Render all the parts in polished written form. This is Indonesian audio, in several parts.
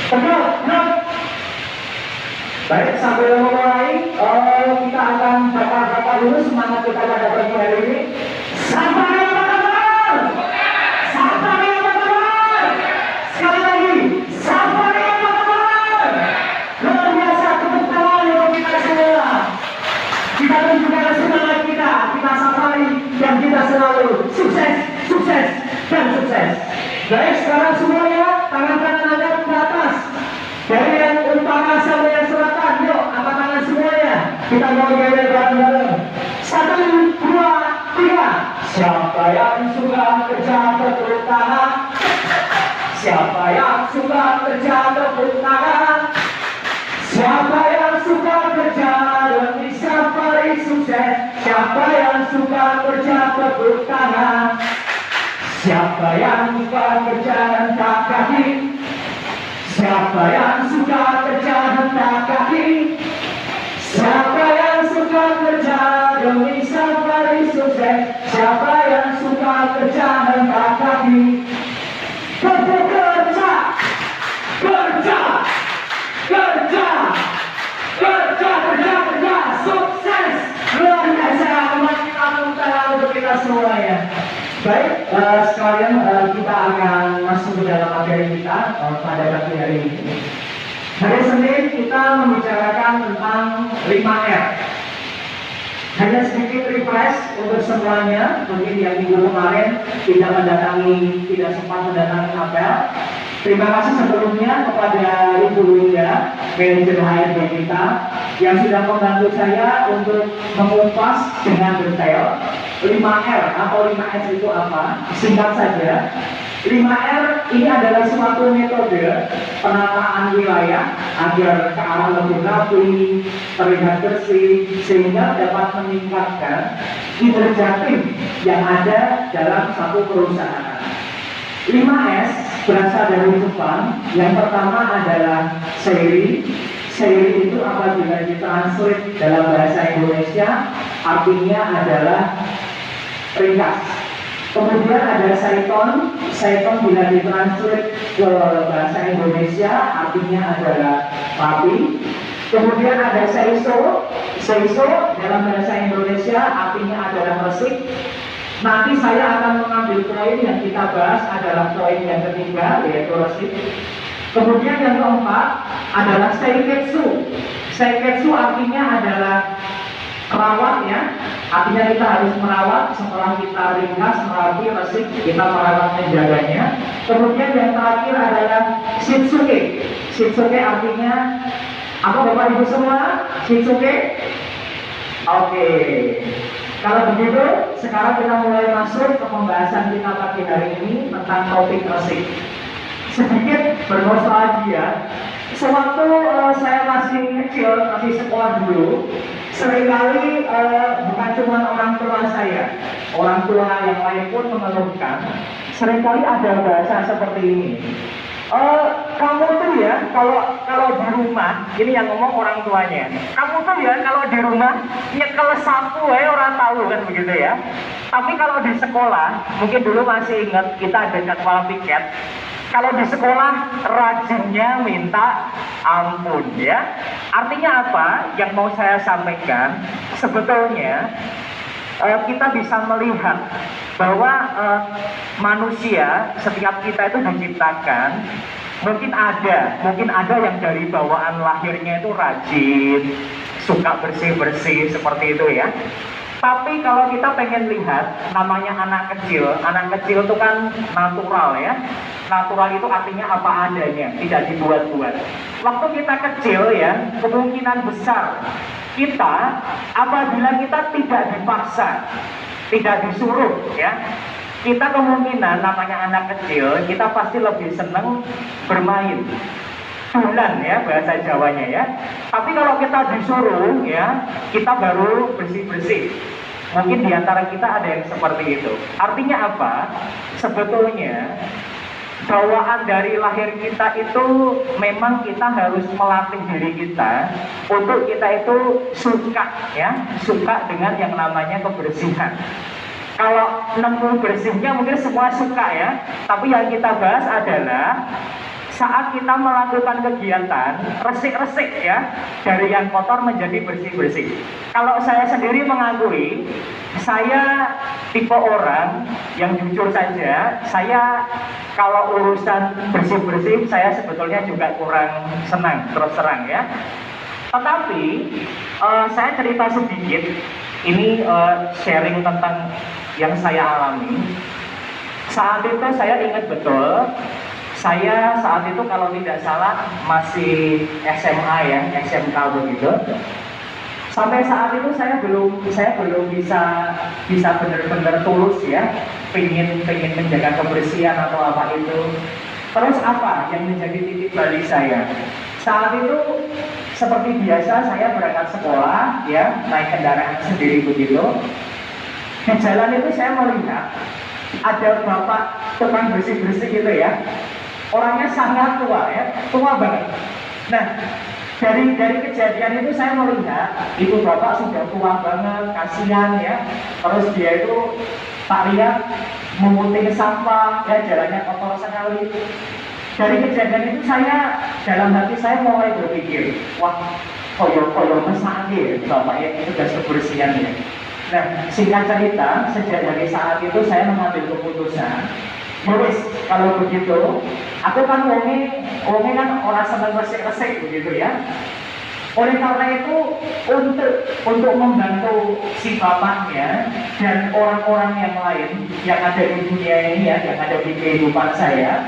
Betul, betul. Baik, sambil memulai, kita akan bakar-bakar dulu semangat kita pada pagi hari ini. Sapa ya teman-teman! Sapa ya teman-teman! Sekali lagi, sapa ya teman-teman! Luar biasa, tepuk tangan untuk kita semua. Kita tunjukkan semangat kita sapai dan kita selalu sukses, sukses, dan sukses. Baik, sekarang semuanya tangan kanan Anda ke atas. Dari yang utara sampai yang selatan, yuk angkat tangan semuanya. Kita mau gaya bareng-bareng. 1, 2, 3. Siapa yang suka kerja tepuk tangan? Siapa yang suka kerja tepuk tangan? Siapa yang suka kerja demi sampai sukses? Siapa yang suka kerja tepuk tangan? Siapa yang suka kerja hentak kaki? Siapa yang suka kerja hentak kaki? Siapa yang suka kerja demi sampai sukses? Siapa yang suka kerja hentak kaki? Kerja, kerja, kerja, kerja, sukses. Luar biasa, kita tepuk untuk kita semuanya. Baik, sekalian kita akan masuk ke dalam materi kita pada pagi hari ini. Hari Senin kita membicarakan tentang 5R. Hanya sedikit refresh untuk semuanya. Mungkin yang minggu kemarin tidak sempat mendatangi apel. Terima kasih sebelumnya kepada Ibu Linda, manajer HRD kita, yang sudah membantu saya untuk mengupas dengan detail 5R atau 5S itu apa. Singkat saja, 5R ini adalah suatu metode penataan wilayah agar ke arah lebih rapi, terlihat bersih, sehingga dapat meningkatkan kinerja tim yang ada dalam satu perusahaan. 5S berasal dari Jepang. Yang pertama adalah Seiri. Seiri itu apabila ditranslate dalam bahasa Indonesia artinya adalah ringkas. Kemudian ada Saiton. Saiton bila ditranslate ke bahasa Indonesia artinya adalah rapi. Kemudian ada Seiso. Seiso dalam bahasa Indonesia artinya adalah resik. Nanti saya akan mengambil poin yang kita bahas adalah poin yang ketiga, yaitu resik. Kemudian yang keempat adalah Seiketsu. Seiketsu artinya adalah merawat ya. Artinya kita harus merawat setelah kita ringkas, merapi, resik, kita merawat menjaganya. Kemudian yang terakhir adalah Shitsuke. Shitsuke artinya apa Bapak Ibu semua? Shitsuke? Oke. Kalau begitu, sekarang kita mulai masuk ke pembahasan kita pagi hari ini tentang topik resik. Sedikit bernostalgia, sewaktu saya masih kecil, masih sekolah dulu, seringkali bukan cuma orang tua saya, orang tua yang lain pun mengeluhkan, seringkali ada bahasa seperti ini. Kamu tuh ya, kalau di rumah, ini yang ngomong orang tuanya. Kamu tuh ya, kalau di rumah nyekel sapu orang tahu kan begitu ya. Tapi kalau di sekolah, mungkin dulu masih ingat kita ada jadwal piket. Kalau di sekolah rajinnya minta ampun ya. Artinya apa? Yang mau saya sampaikan sebetulnya kita bisa melihat bahwa manusia setiap kita itu diciptakan mungkin ada yang dari bawaan lahirnya itu rajin, suka bersih-bersih seperti itu ya. Tapi kalau kita pengen lihat namanya anak kecil itu kan natural ya. Natural itu artinya apa adanya, tidak dibuat-buat. Waktu kita kecil ya, kemungkinan besar kita apabila kita tidak dipaksa, tidak disuruh ya, kita kemungkinan namanya anak kecil kita pasti lebih seneng bermain dulan ya bahasa Jawanya ya. Tapi kalau kita disuruh ya, kita baru bersih-bersih. Mungkin diantara kita ada yang seperti itu. Artinya apa? Sebetulnya bawaan dari lahir kita itu memang kita harus melatih diri kita untuk kita itu suka dengan yang namanya kebersihan. Kalau nemu bersihnya mungkin semua suka ya, tapi yang kita bahas adalah saat kita melakukan kegiatan resik-resik ya, dari yang kotor menjadi bersih-bersih. Kalau saya sendiri mengakui, saya tipe orang yang jujur saja, saya kalau urusan bersih-bersih saya sebetulnya juga kurang senang, terus terang ya. Tetapi saya cerita sedikit, ini sharing tentang yang saya alami. Saat itu saya ingat betul, saya saat itu kalau tidak salah masih SMA ya, SMK begitu. Sampai saat itu saya belum bisa benar-benar tulus ya, pengen menjaga kebersihan atau apa itu. Terus apa yang menjadi titik balik saya? Saat itu seperti biasa saya berangkat sekolah ya, naik kendaraan sendiri begitu. Di jalan itu saya melihat ada bapak tukang bersih-bersih gitu ya. Orangnya sangat tua ya, tua banget. Nah, dari kejadian itu saya melihat itu bapak sudah tua banget, kasihan ya. Terus dia itu tak lihat memunting sampah, ya jalannya kotor sekali. Dari kejadian itu saya dalam hati saya mulai berpikir, wah, koyo mesake bapaknya itu sudah kebersihan ya. Nah, singkat cerita, sejak dari saat itu saya mengambil keputusan, Boris, kalau begitu, aku kan wonge kan orang senang resik-resik begitu ya. Oleh karena itu, untuk membantu si bapaknya dan orang-orang yang lain yang ada di dunia ini ya, yang ada di kehidupan saya,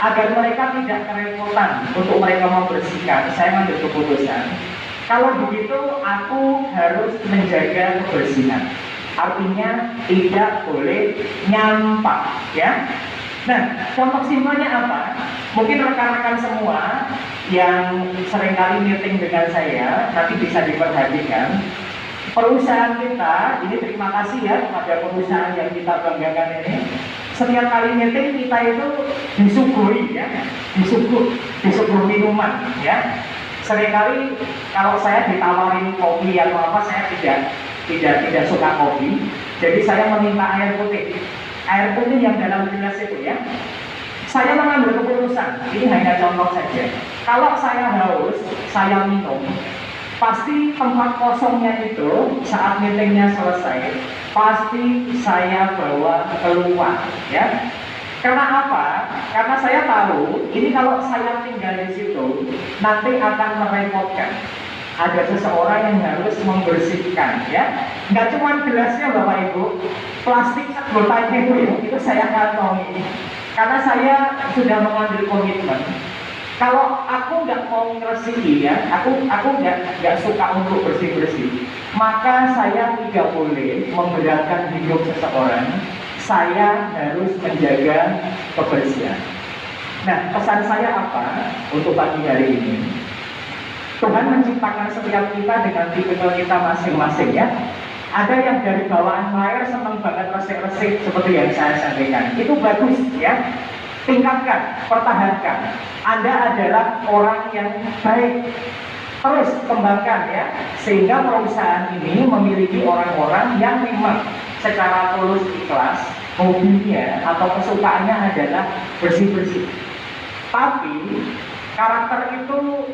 agar mereka tidak kerepotan untuk mereka membersihkan, saya mengambil keputusan. Kalau begitu, aku harus menjaga kebersihan. Artinya tidak boleh nyampah, ya. Nah, contoh simpelnya apa? Mungkin rekan-rekan semua yang seringkali meeting dengan saya nanti bisa diperhatikan. Perusahaan kita, ini terima kasih ya kepada perusahaan yang kita banggakan ini. Setiap kali meeting kita itu disuguhi ya, disuguh minuman ya. Seringkali kalau saya ditawarin kopi atau apa, saya tidak suka kopi. Jadi saya meminta air putih yang dalam gelas itu ya. Saya mengambil keputusan, ini hanya contoh saja. Kalau saya haus, saya minum, pasti tempat kosongnya itu saat meetingnya selesai, pasti saya bawa keluar ya. Karena apa? Karena saya tahu ini kalau saya tinggal di situ nanti akan merepotkan. Ada seseorang yang harus membersihkan ya. Nggak cuma gelasnya Bapak Ibu, plastik botolnya itu saya kantongi. Karena saya sudah mengambil komitmen. Kalau aku nggak mau ngeresihi ya, aku nggak suka untuk bersih-bersih, maka saya tidak boleh memberatkan hidup seseorang. Saya harus menjaga kebersihan. Nah, pesan saya apa untuk pagi hari ini? Tuhan menciptakan setiap kita dengan tipikal kita masing-masing ya. Ada yang dari bawaan lahir senang banget resik-resik seperti yang saya sampaikan. Itu bagus ya. Tingkatkan, pertahankan. Anda adalah orang yang baik. Terus kembangkan ya. Sehingga perusahaan ini memiliki orang-orang yang memang secara tulus ikhlas, hobinya atau kesukaannya adalah bersih-bersih. Tapi karakter itu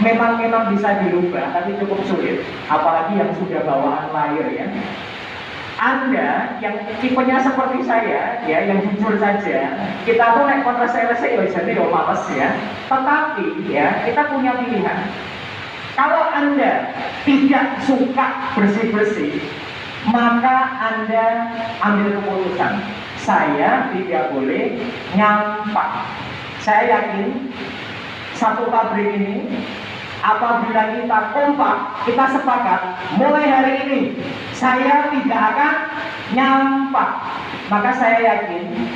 memang bisa dirubah, tapi cukup sulit. Apalagi yang sudah bawaan lahir ya. Anda yang tipenya seperti saya ya, yang jujur saja, kita tuh naik kontra saya ya jadi males ya. Tetapi ya kita punya pilihan. Kalau Anda tidak suka bersih-bersih, maka Anda ambil keputusan, saya tidak boleh nyampah. Saya yakin satu pabrik ini, apabila kita kompak, kita sepakat, mulai hari ini saya tidak akan nyampah, maka saya yakin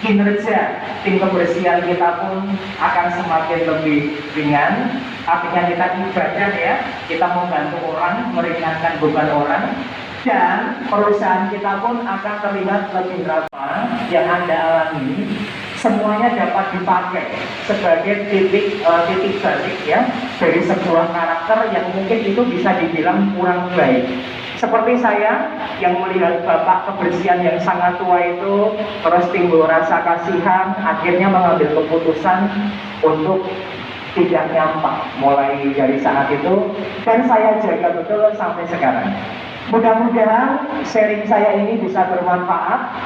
kinerja tim kebersihan kita pun akan semakin lebih ringan. Artinya kita ibadah ya, kita membantu orang, meringankan beban orang, dan perusahaan kita pun akan terlihat lebih ramah. Yang Anda alami semuanya dapat dipakai sebagai titik balik ya dari sebuah karakter yang mungkin itu bisa dibilang kurang baik. Seperti saya yang melihat Bapak kebersihan yang sangat tua itu, terus timbul rasa kasihan, akhirnya mengambil keputusan untuk tidak nyampah mulai dari saat itu, dan saya jaga betul sampai sekarang. Mudah-mudahan sharing saya ini bisa bermanfaat.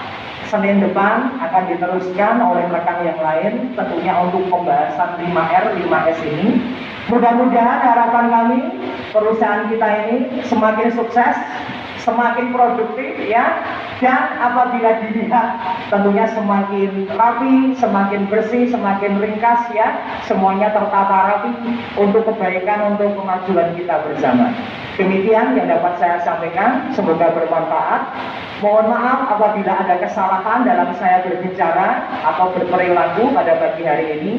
Senin depan akan diteruskan oleh rekan yang lain, tentunya untuk pembahasan 5R, 5S ini. Mudah-mudahan harapan kami, perusahaan kita ini semakin sukses, semakin produktif ya, dan apabila dilihat tentunya semakin rapi, semakin bersih, semakin ringkas ya, semuanya tertata rapi untuk kebaikan, untuk kemajuan kita bersama. Demikian yang dapat saya sampaikan, semoga bermanfaat. Mohon maaf apabila ada kesalahan dalam saya berbicara atau berperilaku pada pagi hari ini.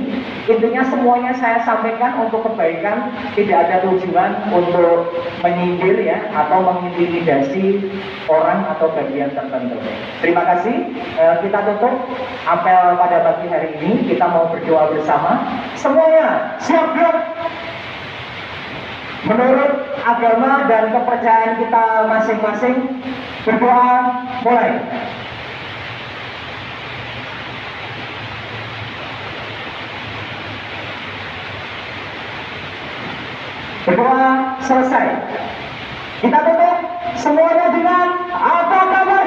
Intinya semuanya saya sampaikan untuk kebaikan, tidak ada tujuan untuk menyindir ya, atau mengintimidasi orang atau bagian tertentu. Terima kasih. Kita tutup apel pada pagi hari ini. Kita mau berdoa bersama. Semuanya siap belum? Menurut agama dan kepercayaan kita masing-masing, berdoa mulai. Berdoa selesai. Kita tutup semuanya dengan apa kabar?